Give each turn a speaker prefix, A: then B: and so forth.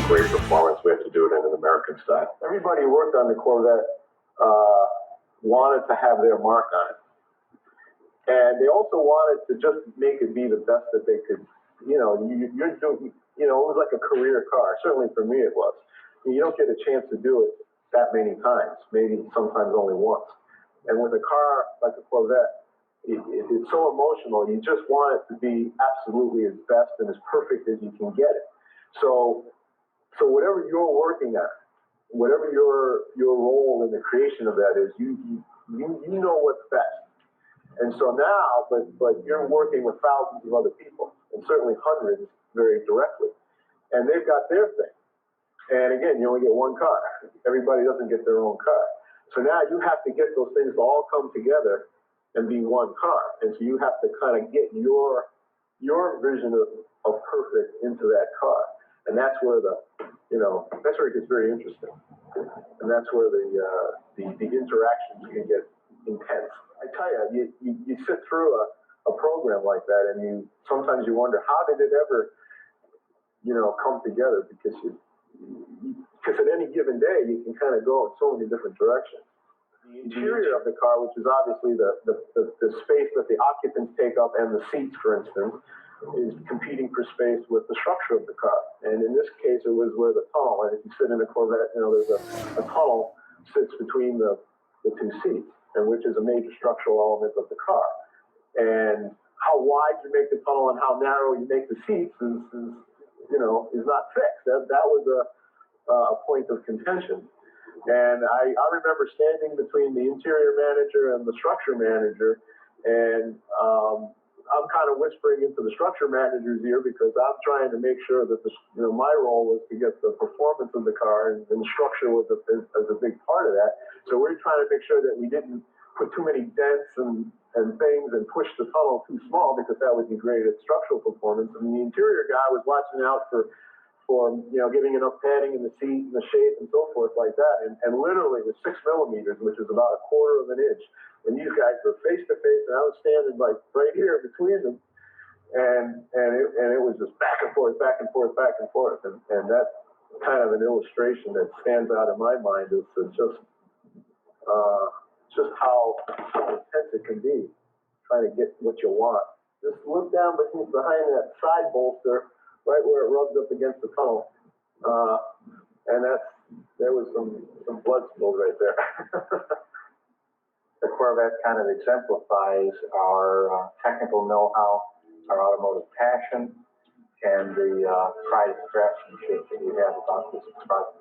A: great performance. We have to do it in an American style. Everybody who worked on the Corvette wanted to have their mark on it. And they also wanted to just make it be the best that they could. You're doing, it was like a career car. Certainly for me it was. You don't get a chance to do it that many times, maybe sometimes only once. And with a car like a Corvette, it's so emotional. You just want it to be absolutely as best and as perfect as you can get it. So whatever you're working on, whatever your role in the creation of that is, you know what's best. And so now, but you're working with thousands of other people, and certainly hundreds very directly, and they've got their thing. And again, you only get one car. Everybody doesn't get their own car. So now you have to get those things to all come together and be one car. And so you have to kind of get your vision of perfect into that car. And that's where that's where it gets very interesting. And that's where the interactions can get intense. I tell you, you sit through a program like that, and sometimes you wonder, how did it ever, come together? Because at any given day, you can kind of go in so many different directions. The interior of the car, which is obviously the space that the occupants take up, and the seats, for instance, is competing for space with the structure of the car. And in this case, it was where the tunnel, and if you sit in a Corvette, there's a tunnel sits between the two seats, and which is a major structural element of the car. And how wide you make the tunnel and how narrow you make the seats is not fixed. That was a point of contention. And I remember standing between the interior manager and the structure manager, and I'm kind of whispering into the structure manager's ear because I'm trying to make sure that my role was to get the performance of the car, and the structure was a big part of that. So we're trying to make sure that we didn't put too many dents and things and push the tunnel too small, because that would degrade its structural performance. And the interior guy was watching out for giving enough padding in the seat and the shape and so forth like that. And literally with 6 millimeters, which is about a quarter of an inch, and these guys were face to face, and I was standing like right here between them, and it was just back and forth, back and forth, back and forth, and that's kind of an illustration that stands out in my mind is just how intense it can be, trying to get what you want. Just look down behind that side bolster, right where it rubs up against the tunnel, and there was some blood spilled right there. The Corvette kind of exemplifies our technical know-how, our automotive passion, and the pride and craftsmanship that we have about this project.